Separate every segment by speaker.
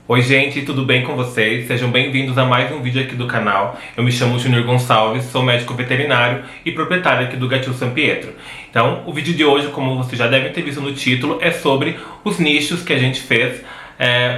Speaker 1: Oi gente, tudo bem com vocês? Sejam bem-vindos a mais um vídeo aqui do canal. Eu me chamo Júnior Gonçalves, sou médico veterinário e proprietário aqui do Gatil San Pietro. Então, o vídeo de hoje, como vocês já devem ter visto no título, é sobre os nichos que a gente fez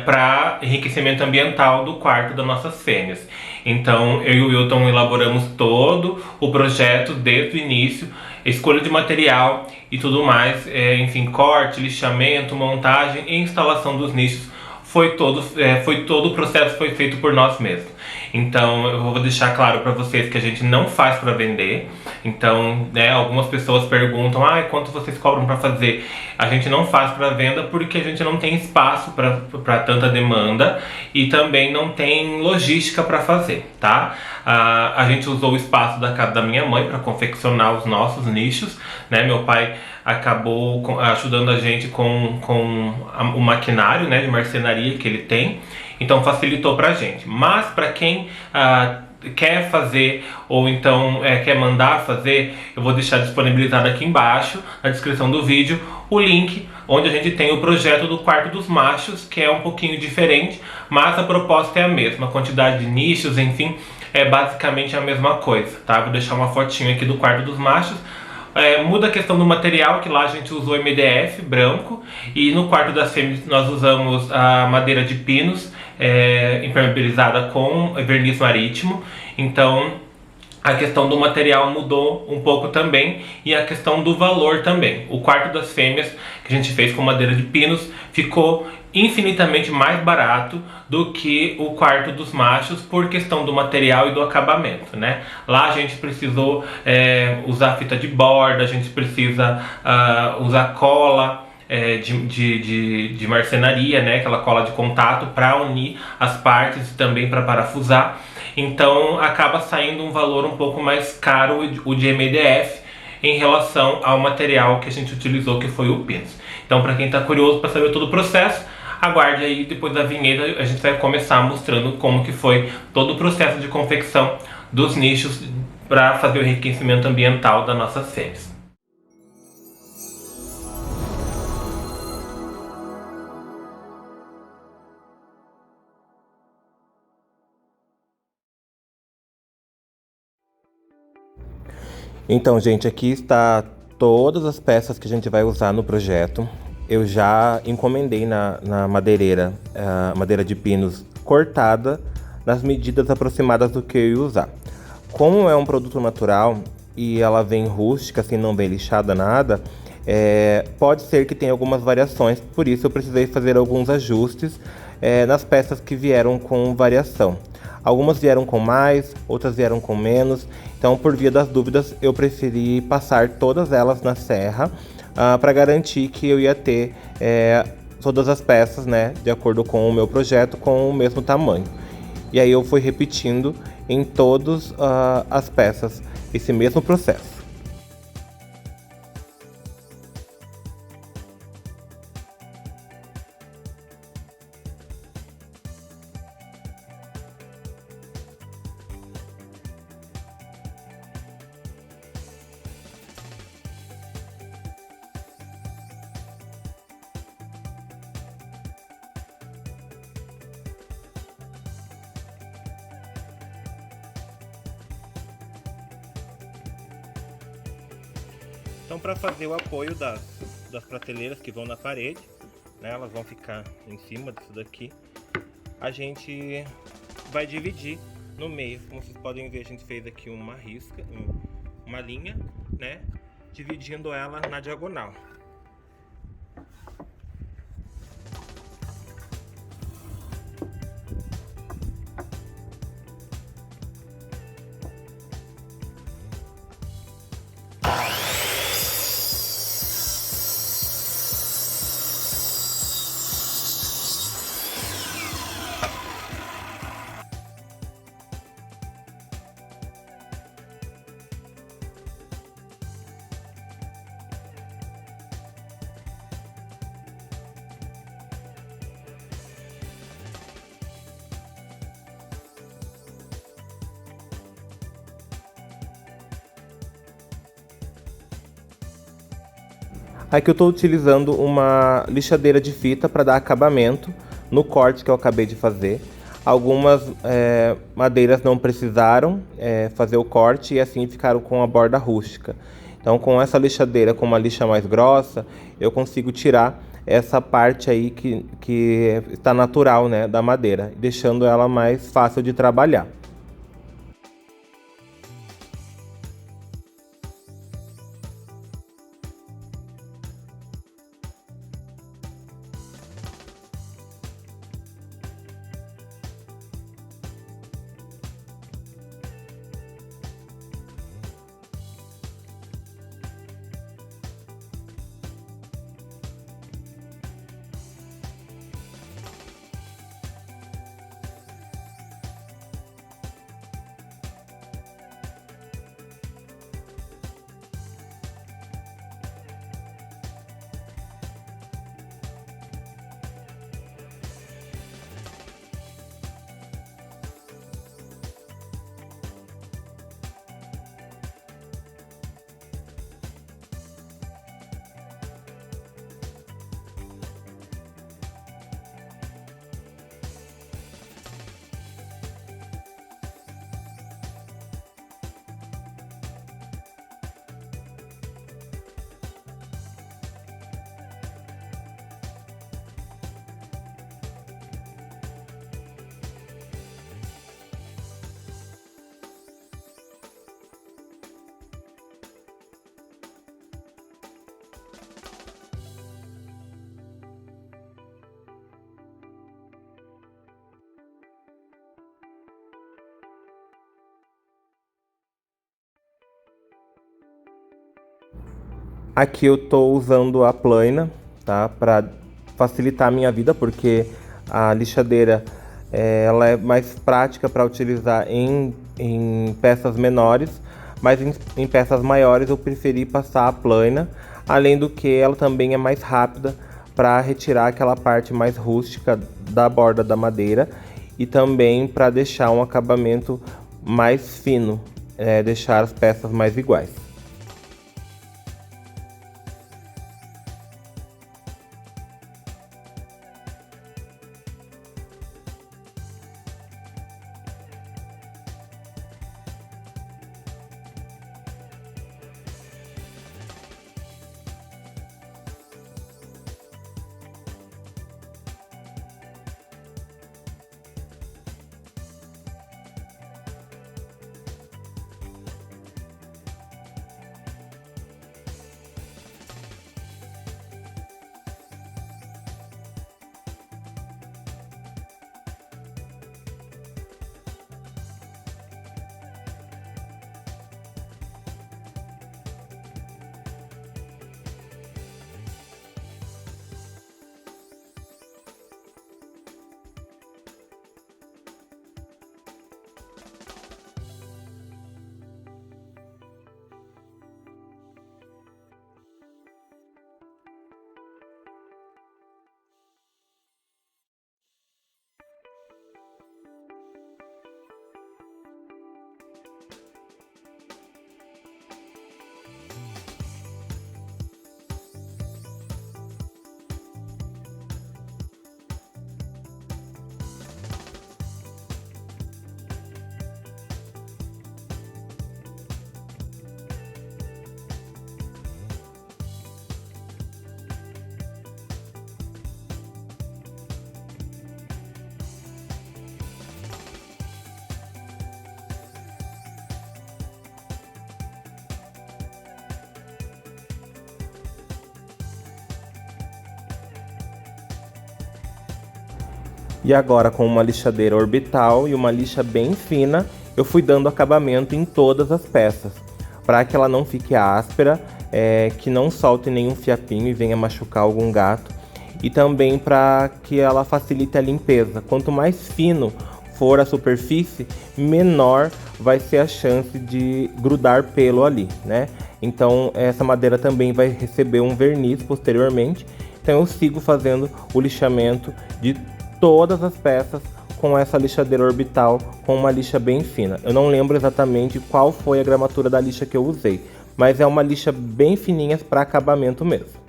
Speaker 1: para enriquecimento ambiental do quarto das nossas fêmeas. Então, eu e o Wilton elaboramos todo o projeto desde o início, escolha de material e tudo mais, enfim, corte, lixamento, montagem e instalação dos nichos. Foi todo o processo foi feito por nós mesmos. Então eu vou deixar claro para vocês que a gente não faz para vender. Então, algumas pessoas perguntam: quanto vocês cobram para fazer? A gente não faz para venda porque a gente não tem espaço para tanta demanda e também não tem logística para fazer, tá? A gente usou o espaço da casa da minha mãe para confeccionar os nossos nichos, né? Meu pai acabou ajudando a gente com o maquinário, né, de marcenaria que ele tem, então facilitou pra gente. Mas para quem quer fazer ou então quer mandar fazer, eu vou deixar disponibilizado aqui embaixo na descrição do vídeo o link onde a gente tem o projeto do quarto dos machos, que é um pouquinho diferente, mas a proposta é a mesma, a quantidade de nichos, enfim, é basicamente a mesma coisa, tá? Vou deixar uma fotinho aqui do quarto dos machos. Muda a questão do material, que lá a gente usou MDF branco, e no quarto das fêmeas nós usamos a madeira de pinos impermeabilizada com verniz marítimo. Então a questão do material mudou um pouco também, e a questão do valor também. O quarto das fêmeas que a gente fez com madeira de pinos ficou infinitamente mais barato do que o quarto dos machos por questão do material e do acabamento, né? Lá a gente precisou usar fita de borda, a gente precisa usar cola de marcenaria, né? Aquela cola de contato para unir as partes e também para parafusar. Então acaba saindo um valor um pouco mais caro o de MDF em relação ao material que a gente utilizou, que foi o pinos. Então, para quem está curioso para saber todo o processo, aguarde aí, depois da vinheta a gente vai começar mostrando como que foi todo o processo de confecção dos nichos para fazer o enriquecimento ambiental das nossas fêmeas. Então, gente, aqui está todas as peças que a gente vai usar no projeto. Eu já encomendei na madeireira, madeira de pinos cortada nas medidas aproximadas do que eu ia usar. Como é um produto natural e ela vem rústica, assim, não vem lixada nada, pode ser que tenha algumas variações, por isso eu precisei fazer alguns ajustes nas peças que vieram com variação. Algumas vieram com mais, outras vieram com menos, então por via das dúvidas eu preferi passar todas elas na serra para garantir que eu ia ter todas as peças, né, de acordo com o meu projeto, com o mesmo tamanho. E aí eu fui repetindo em todas as peças esse mesmo processo. Então, para fazer o apoio das prateleiras que vão na parede, né, elas vão ficar em cima disso daqui, a gente vai dividir no meio. Como vocês podem ver, a gente fez aqui uma risca, uma linha, né, dividindo ela na diagonal. Aqui eu estou utilizando uma lixadeira de fita para dar acabamento,
Speaker 2: no corte que eu acabei de fazer. Algumas madeiras não precisaram fazer o corte e assim ficaram com a borda rústica. Então, com essa lixadeira, com uma lixa mais grossa, eu consigo tirar essa parte aí que está natural, né, da madeira, deixando ela mais fácil de trabalhar. Aqui eu estou usando a plana, tá? Para facilitar a minha vida, porque a lixadeira ela é mais prática para utilizar em peças menores, mas em peças maiores eu preferi passar a plana, além do que ela também é mais rápida para retirar aquela parte mais rústica da borda da madeira e também para deixar um acabamento mais fino, deixar as peças mais iguais. E agora, com uma lixadeira orbital e uma lixa bem fina, eu fui dando acabamento em todas as peças, para que ela não fique áspera, que não solte nenhum fiapinho e venha machucar algum gato, e também para que ela facilite a limpeza. Quanto mais fino for a superfície, menor vai ser a chance de grudar pelo ali, né? Então essa madeira também vai receber um verniz posteriormente. Então eu sigo fazendo o lixamento de todas as peças com essa lixadeira orbital, com uma lixa bem fina. Eu não lembro exatamente qual foi a gramatura da lixa que eu usei, mas é uma lixa bem fininha para acabamento mesmo.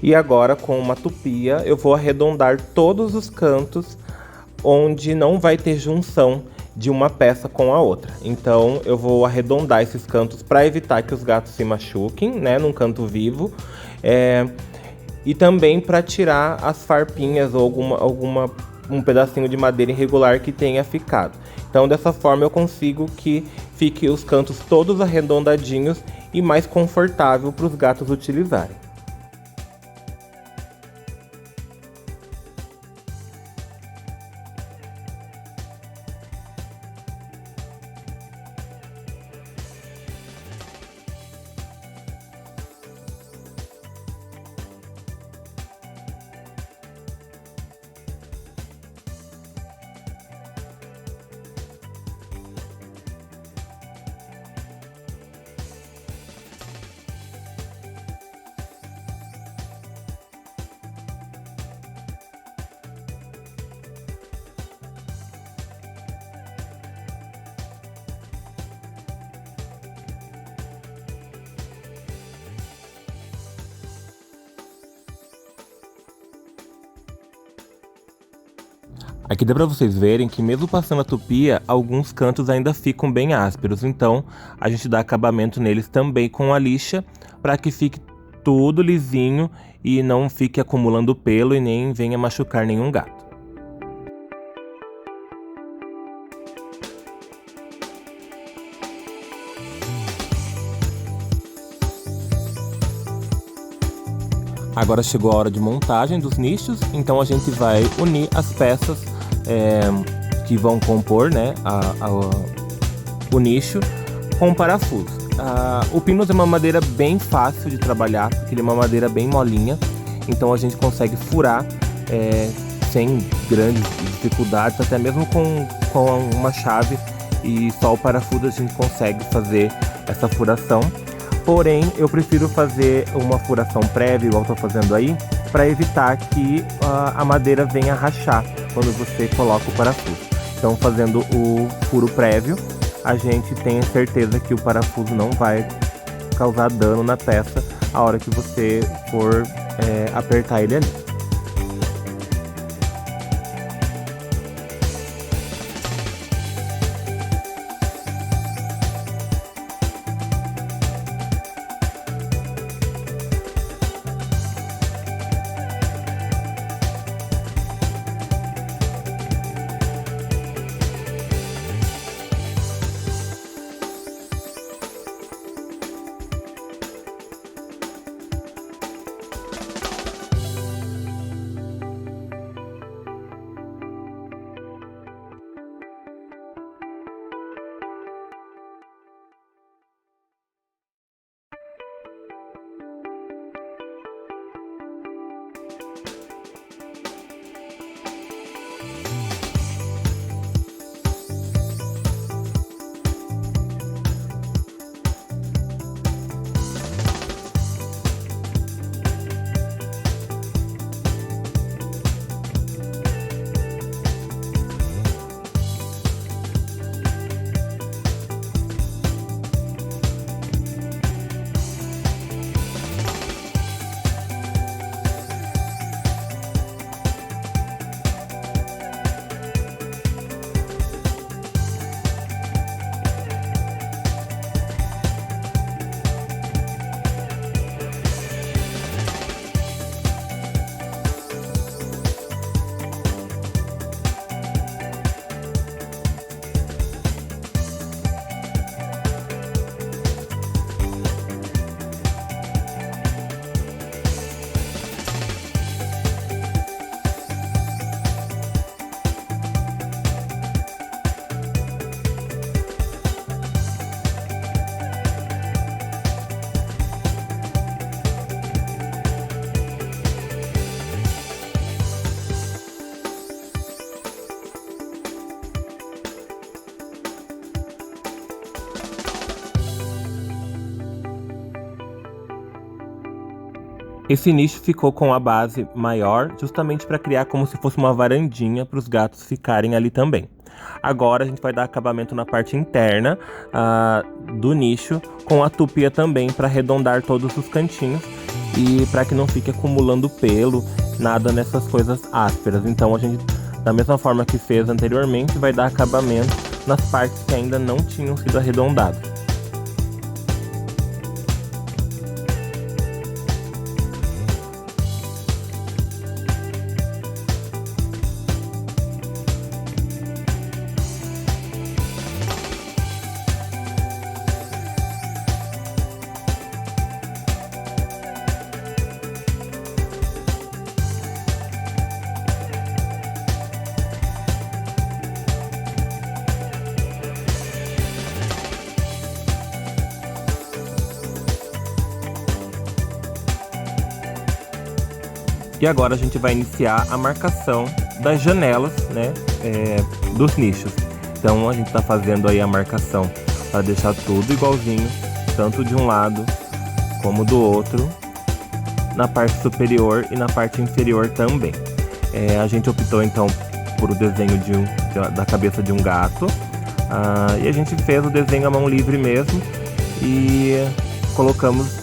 Speaker 2: E agora, com uma tupia, eu vou arredondar todos os cantos onde não vai ter junção de uma peça com a outra. Então eu vou arredondar esses cantos para evitar que os gatos se machuquem, né, num canto vivo, e também para tirar as farpinhas ou um pedacinho de madeira irregular que tenha ficado. Então dessa forma eu consigo que fique os cantos todos arredondadinhos e mais confortável para os gatos utilizarem. Aqui dá pra vocês verem que mesmo passando a tupia, alguns cantos ainda ficam bem ásperos. Então a gente dá acabamento neles também com a lixa, para que fique tudo lisinho e não fique acumulando pelo e nem venha machucar nenhum gato. Agora chegou a hora de montagem dos nichos, então a gente vai unir as peças que vão compor, né, o nicho com o parafuso. O pinus é uma madeira bem fácil de trabalhar, porque ele é uma madeira bem molinha, então a gente consegue furar sem grandes dificuldades, até mesmo com uma chave e só o parafuso a gente consegue fazer essa furação. Porém, eu prefiro fazer uma furação prévia, igual estou fazendo aí, para evitar que a madeira venha rachar quando você coloca o parafuso. Então, fazendo o furo prévio, a gente tem a certeza que o parafuso não vai causar dano na peça a hora que você for apertar ele ali. Esse nicho ficou com a base maior, justamente para criar como se fosse uma varandinha para os gatos ficarem ali também. Agora a gente vai dar acabamento na parte interna do nicho com a tupia também para arredondar todos os cantinhos e para que não fique acumulando pelo, nada nessas coisas ásperas. Então a gente, da mesma forma que fez anteriormente, vai dar acabamento nas partes que ainda não tinham sido arredondadas. E agora a gente vai iniciar a marcação das janelas, né, dos nichos. Então a gente está fazendo aí a marcação para deixar tudo igualzinho, tanto de um lado como do outro, na parte superior e na parte inferior também. A gente optou então por o desenho da cabeça de um gato, e a gente fez o desenho à mão livre mesmo e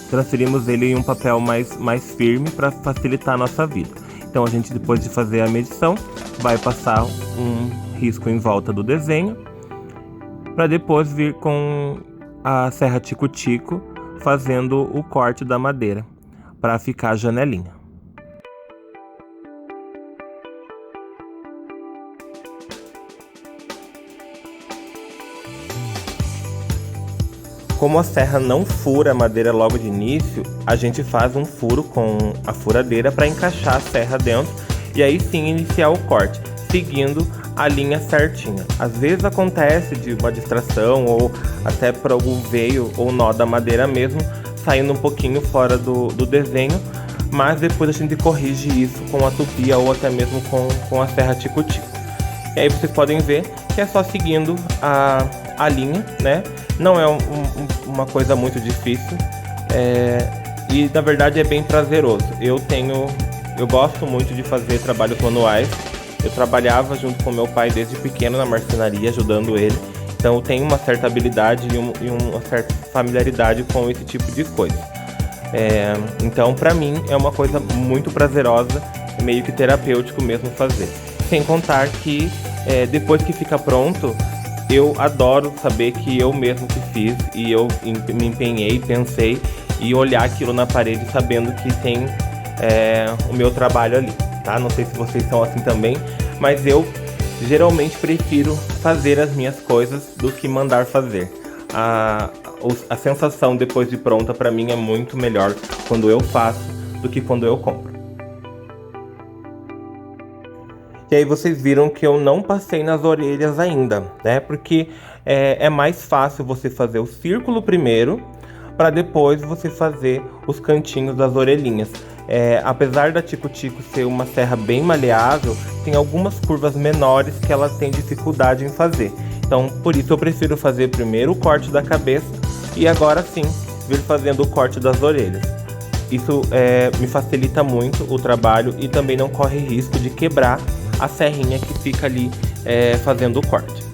Speaker 2: transferimos ele em um papel mais firme para facilitar a nossa vida. Então a gente, depois de fazer a medição, vai passar um risco em volta do desenho, para depois vir com a serra tico-tico fazendo o corte da madeira para ficar a janelinha. Como a serra não fura a madeira logo de início, a gente faz um furo com a furadeira para encaixar a serra dentro e aí sim iniciar o corte, seguindo a linha certinha. Às vezes acontece de uma distração ou até por algum veio ou nó da madeira mesmo, saindo um pouquinho fora do desenho, mas depois a gente corrige isso com a tupia ou até mesmo com a serra tico-tico. E aí vocês podem ver que é só seguindo a linha, né? Não é uma coisa muito difícil, e na verdade é bem prazeroso. Eu gosto muito de fazer trabalhos manuais. Eu trabalhava junto com meu pai desde pequeno na marcenaria, ajudando ele. Então eu tenho uma certa habilidade e uma certa familiaridade com esse tipo de coisa. Então para mim é uma coisa muito prazerosa, meio que terapêutico mesmo fazer. Sem contar que depois que fica pronto, eu adoro saber que eu mesmo que fiz e eu me empenhei, pensei e olhar aquilo na parede sabendo que tem o meu trabalho ali, tá? Não sei se vocês são assim também, mas eu geralmente prefiro fazer as minhas coisas do que mandar fazer. A sensação depois de pronta para mim é muito melhor quando eu faço do que quando eu compro. E aí vocês viram que eu não passei nas orelhas ainda, né? Porque é mais fácil você fazer o círculo primeiro, para depois você fazer os cantinhos das orelhinhas. Apesar da tico-tico ser uma serra bem maleável, tem algumas curvas menores que ela tem dificuldade em fazer. Então, por isso eu prefiro fazer primeiro o corte da cabeça e agora sim vir fazendo o corte das orelhas. Isso me facilita muito o trabalho e também não corre risco de quebrar a serrinha que fica ali fazendo o corte.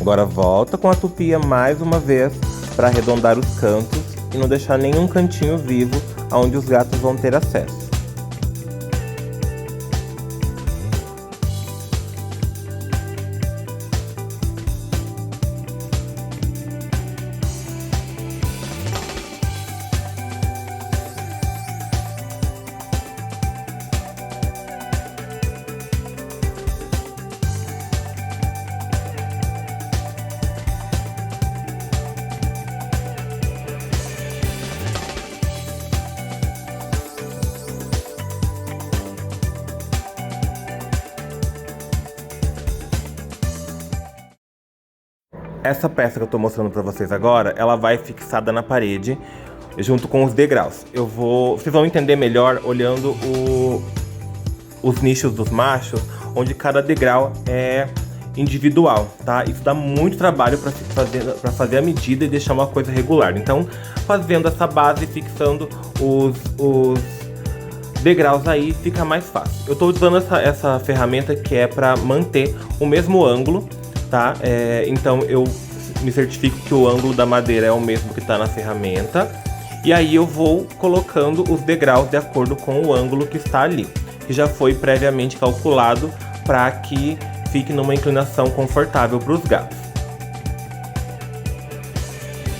Speaker 2: Agora volta com a tupia mais uma vez para arredondar os cantos e não deixar nenhum cantinho vivo onde os gatos vão ter acesso. Essa peça que eu tô mostrando pra vocês agora, ela vai fixada na parede, junto com os degraus. Vocês vão entender melhor olhando os nichos dos machos, onde cada degrau é individual, tá? Isso dá muito trabalho pra fazer a medida e deixar uma coisa regular. Então, fazendo essa base e fixando os degraus aí, fica mais fácil. Eu tô usando essa ferramenta que é pra manter o mesmo ângulo, tá? Então eu me certifico que o ângulo da madeira é o mesmo que está na ferramenta. E aí eu vou colocando os degraus de acordo com o ângulo que está ali, que já foi previamente calculado para que fique numa inclinação confortável para os gatos.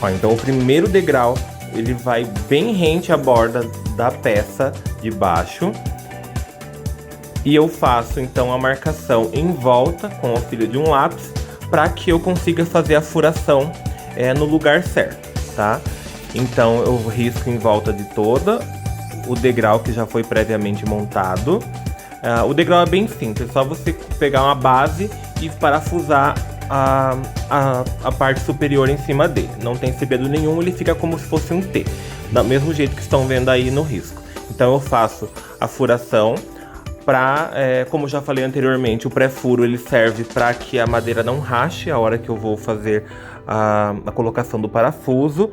Speaker 2: Ó, então o primeiro degrau ele vai bem rente à borda da peça de baixo. E eu faço então a marcação em volta com o auxílio de um lápis para que eu consiga fazer a furação no lugar certo, tá? Então eu risco em volta de toda o degrau que já foi previamente montado. O degrau é bem simples, é só você pegar uma base e parafusar a parte superior em cima dele. Não tem segredo nenhum, ele fica como se fosse um T, do mesmo jeito que estão vendo aí no risco. Então eu faço a furação. Como já falei anteriormente, o pré-furo ele serve para que a madeira não rache a hora que eu vou fazer a colocação do parafuso.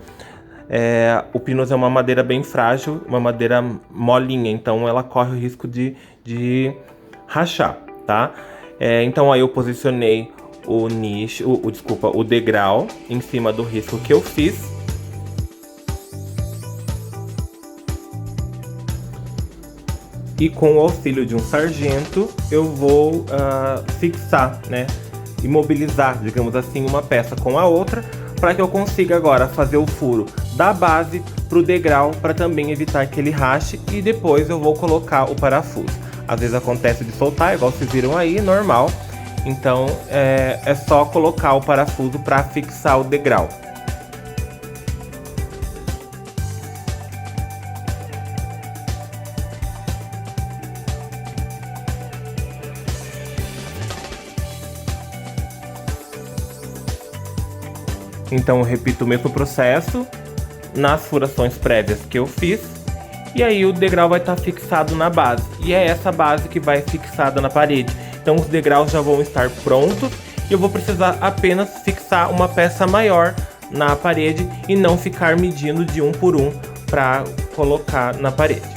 Speaker 2: O pinus é uma madeira bem frágil, uma madeira molinha, então ela corre o risco de rachar, tá? Então aí eu posicionei o degrau em cima do risco que eu fiz. E com o auxílio de um sargento, eu vou fixar, né, imobilizar, digamos assim, uma peça com a outra, para que eu consiga agora fazer o furo da base para o degrau, para também evitar que ele rache, e depois eu vou colocar o parafuso. Às vezes acontece de soltar, igual vocês viram aí, normal. Então é só colocar o parafuso para fixar o degrau. Então eu repito o mesmo processo nas furações prévias que eu fiz. E aí o degrau vai estar fixado na base. E é essa base que vai fixada na parede. Então os degraus já vão estar prontos. E eu vou precisar apenas fixar uma peça maior na parede e não ficar medindo de um por um para colocar na parede.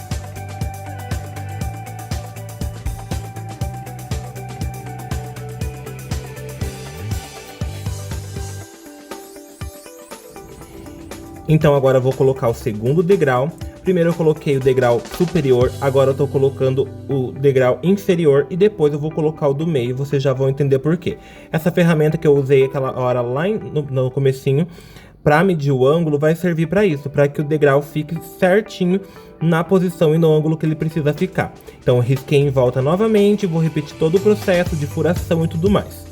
Speaker 2: Então agora eu vou colocar o segundo degrau. Primeiro eu coloquei o degrau superior, agora eu tô colocando o degrau inferior e depois eu vou colocar o do meio, vocês já vão entender por quê. Essa ferramenta que eu usei aquela hora lá no comecinho, para medir o ângulo, vai servir para isso, para que o degrau fique certinho na posição e no ângulo que ele precisa ficar. Então eu risquei em volta novamente, vou repetir todo o processo de furação e tudo mais.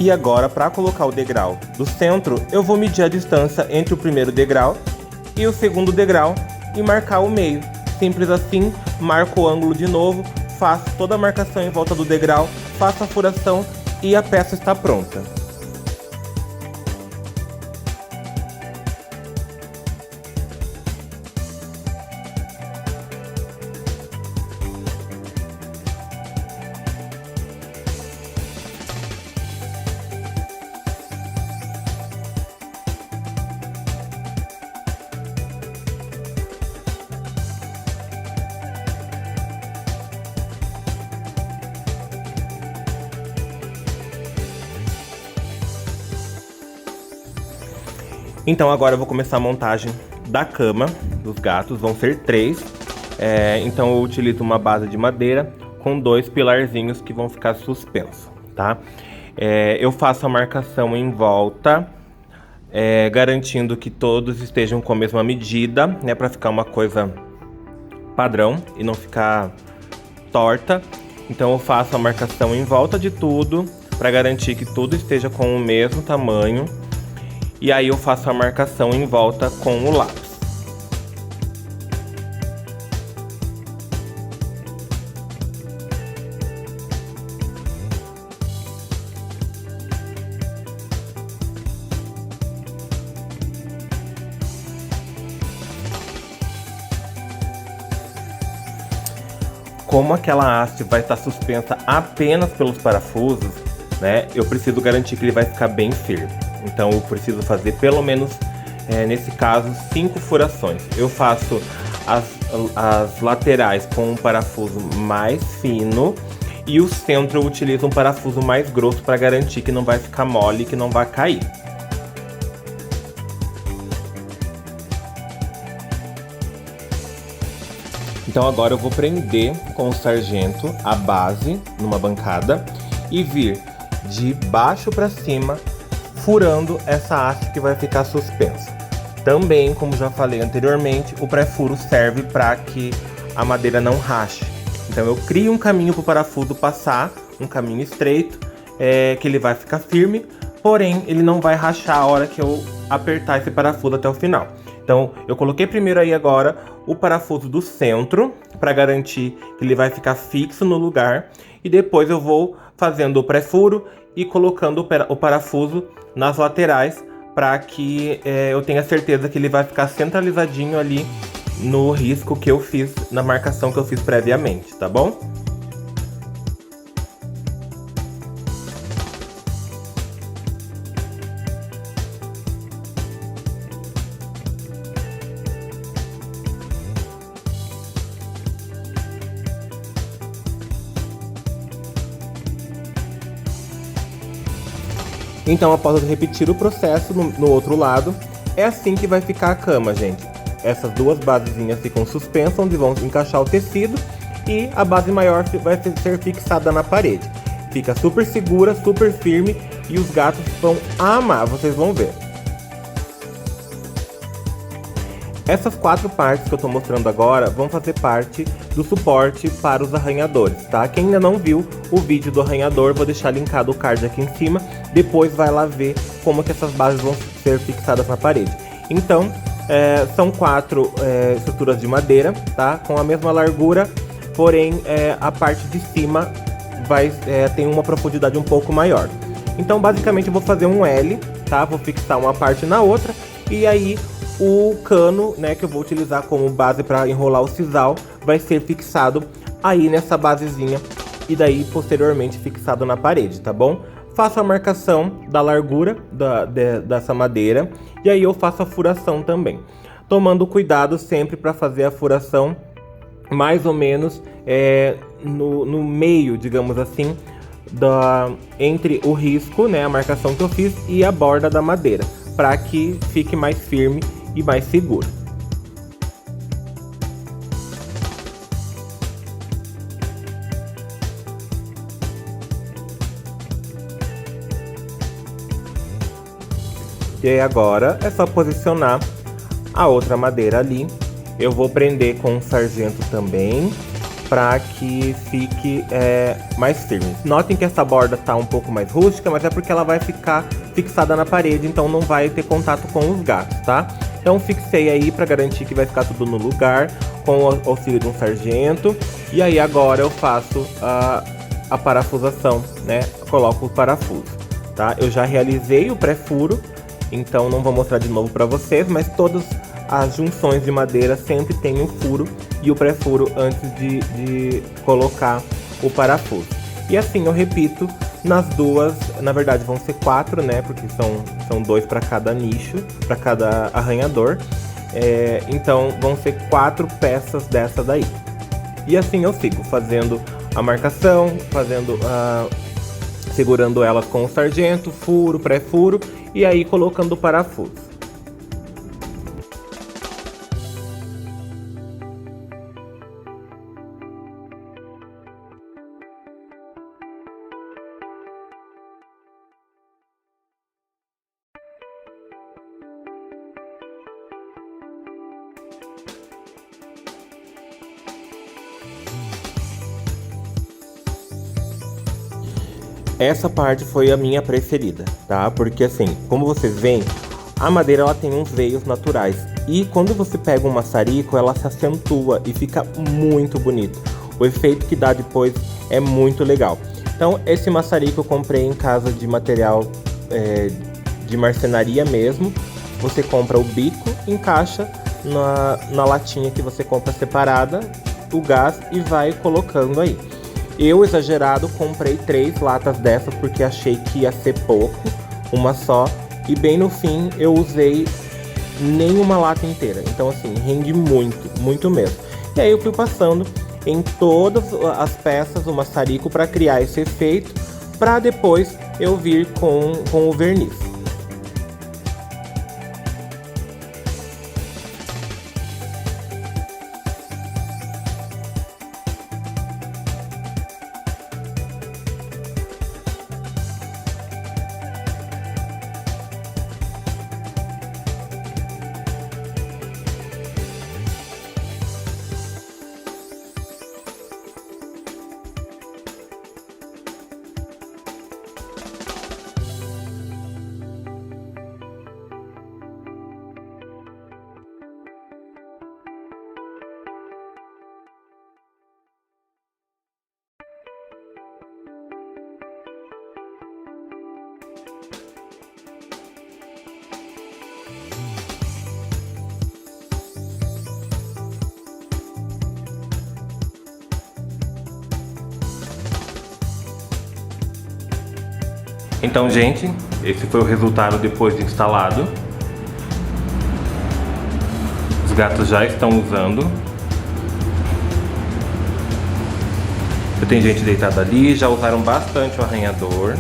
Speaker 2: E agora, para colocar o degrau do centro, eu vou medir a distância entre o primeiro degrau e o segundo degrau e marcar o meio. Simples assim, marco o ângulo de novo, faço toda a marcação em volta do degrau, faço a furação e a peça está pronta. Então agora eu vou começar a montagem da cama dos gatos, vão ser 3. Então eu utilizo uma base de madeira com 2 pilarzinhos que vão ficar suspensos, tá? Eu faço a marcação em volta, garantindo que todos estejam com a mesma medida, né? Pra ficar uma coisa padrão e não ficar torta. Então eu faço a marcação em volta de tudo, para garantir que tudo esteja com o mesmo tamanho. E aí eu faço a marcação em volta com o lápis. Como aquela haste vai estar suspensa apenas pelos parafusos, né? Eu preciso garantir que ele vai ficar bem firme. Então eu preciso fazer pelo menos, nesse caso, 5 furações. Eu faço as laterais com um parafuso mais fino e o centro eu utilizo um parafuso mais grosso para garantir que não vai ficar mole e que não vai cair. Então agora eu vou prender com o sargento a base numa bancada e vir de baixo para cima, furando essa haste que vai ficar suspensa. Também, como já falei anteriormente, o pré-furo serve para que a madeira não rache. Então eu crio um caminho para o parafuso passar, um caminho estreito, que ele vai ficar firme, porém ele não vai rachar a hora que eu apertar esse parafuso até o final. Então eu coloquei primeiro aí agora o parafuso do centro, para garantir que ele vai ficar fixo no lugar, e depois eu vou fazendo o pré-furo e colocando o parafuso nas laterais, para que eu tenha certeza que ele vai ficar centralizadinho ali no risco que eu fiz, na marcação que eu fiz previamente, tá bom? Então, após eu repetir o processo no outro lado, é assim que vai ficar a cama, gente. Essas duas basezinhas ficam suspensas, onde vão encaixar o tecido, e a base maior vai ser fixada na parede. Fica super segura, super firme, e os gatos vão amar, vocês vão ver. Essas 4 partes que eu tô mostrando agora vão fazer parte do suporte para os arranhadores, tá? Quem ainda não viu o vídeo do arranhador, vou deixar linkado o card aqui em cima. Depois vai lá ver como que essas bases vão ser fixadas na parede. Então, são 4 estruturas de madeira, tá? Com a mesma largura, porém a parte de cima tem uma profundidade um pouco maior. Então, basicamente, eu vou fazer um L, tá? Vou fixar uma parte na outra, e aí o cano, né, que eu vou utilizar como base para enrolar o sisal, vai ser fixado aí nessa basezinha e daí posteriormente fixado na parede, tá bom? Faço a marcação da largura dessa madeira e aí eu faço a furação também, tomando cuidado sempre para fazer a furação mais ou menos no meio, digamos assim, entre o risco, né, a marcação que eu fiz, e a borda da madeira, para que fique mais firme e mais seguro. E aí agora é só posicionar a outra madeira ali. Eu vou prender com um sargento também, para que fique mais firme. Notem que essa borda tá um pouco mais rústica, mas é porque ela vai ficar fixada na parede, então não vai ter contato com os gatos, tá? Então fixei aí para garantir que vai ficar tudo no lugar, com o auxílio de um sargento. E aí agora eu faço a parafusação, né? Coloco o parafuso, tá? Eu já realizei o pré-furo, então não vou mostrar de novo para vocês, mas todas as junções de madeira sempre tem o furo e o pré-furo antes de colocar o parafuso. E assim eu repito nas duas, na verdade vão ser 4, né? Porque são 2 para cada nicho, para cada arranhador. Então vão ser 4 peças dessa daí. E assim eu sigo fazendo a marcação, segurando elas com o sargento, furo, pré-furo, e aí colocando o parafuso. essa parte foi a minha preferida, tá? Porque assim, como vocês veem, a madeira ela tem uns veios naturais. E quando você pega um maçarico, ela se acentua e fica muito bonito. O efeito que dá depois é muito legal. Então esse maçarico eu comprei em casa de material de marcenaria mesmo. Você compra o bico, encaixa na latinha que você compra separada, o gás, e vai colocando aí. Eu, exagerado, comprei 3 latas dessas porque achei que ia ser pouco, uma só. E bem no fim eu usei nem uma lata inteira. Então assim, rende muito, muito mesmo. E aí eu fui passando em todas as peças o maçarico para criar esse efeito, para depois eu vir com o verniz.
Speaker 1: Então, gente, esse foi o resultado depois de instalado. Os gatos já estão usando. Tem gente deitada ali, já usaram bastante o arranhador.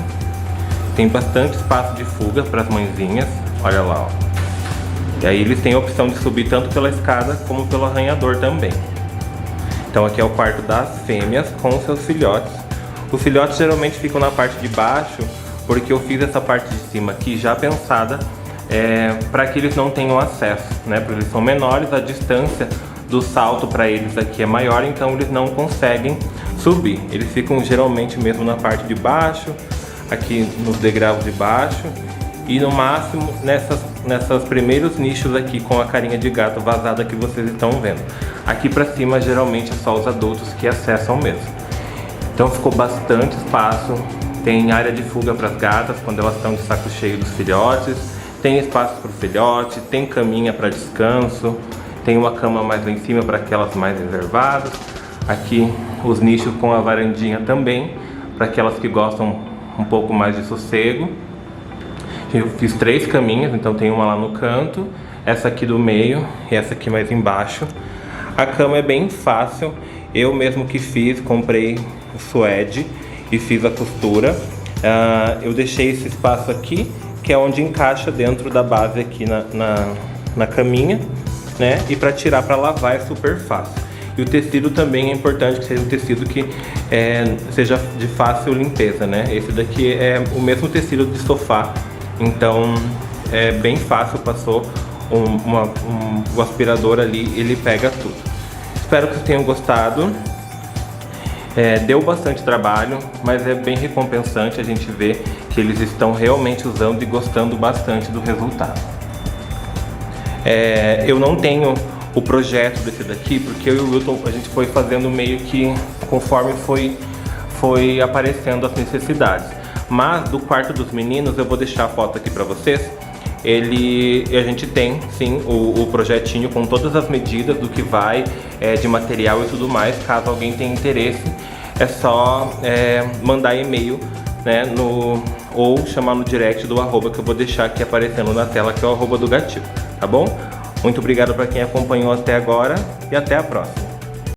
Speaker 1: Tem bastante espaço de fuga para as mãezinhas, olha lá, ó. E aí eles têm a opção de subir tanto pela escada como pelo arranhador também. Então aqui é o quarto das fêmeas com seus filhotes. Os filhotes geralmente ficam na parte de baixo, porque eu fiz essa parte de cima aqui já pensada para que eles não tenham acesso, né? Porque eles são menores, a distância do salto para eles aqui é maior, então eles não conseguem subir. Eles ficam geralmente mesmo na parte de baixo, aqui nos degraus de baixo, e no máximo nessas primeiros nichos aqui com a carinha de gato vazada que vocês estão vendo. Aqui para cima geralmente é só os adultos que acessam mesmo. Então ficou bastante espaço. Tem área de fuga para as gatas quando elas estão de saco cheio dos filhotes, tem espaço para o filhote, tem caminha para descanso, tem uma cama mais lá em cima para aquelas mais reservadas. Aqui os nichos com a varandinha também, para aquelas que gostam um pouco mais de sossego. Eu fiz 3 caminhas, então tem uma lá no canto, essa aqui do meio e essa aqui mais embaixo. A cama é bem fácil, eu mesmo que fiz, comprei o suede e fiz a costura. Eu deixei esse espaço aqui, que é onde encaixa dentro da base aqui na caminha, né? E para tirar para lavar é super fácil. E o tecido também é importante que seja um tecido que seja de fácil limpeza, né? Esse daqui é o mesmo tecido de sofá, então é bem fácil, passou o aspirador ali, ele pega tudo. Espero que vocês tenham gostado. Deu bastante trabalho, mas é bem recompensante a gente ver que eles estão realmente usando e gostando bastante do resultado. Eu não tenho o projeto desse daqui, porque eu e o Wilton, a gente foi fazendo meio que conforme foi aparecendo as necessidades. Mas do quarto dos meninos, eu vou deixar a foto aqui para vocês. A gente tem sim o projetinho com todas as medidas do que vai de material e tudo mais. Caso alguém tenha interesse, é só mandar e-mail, né, ou chamar no direct do arroba que eu vou deixar aqui aparecendo na tela, que é o arroba do gatil, tá bom? Muito obrigado para quem acompanhou até agora e até a próxima.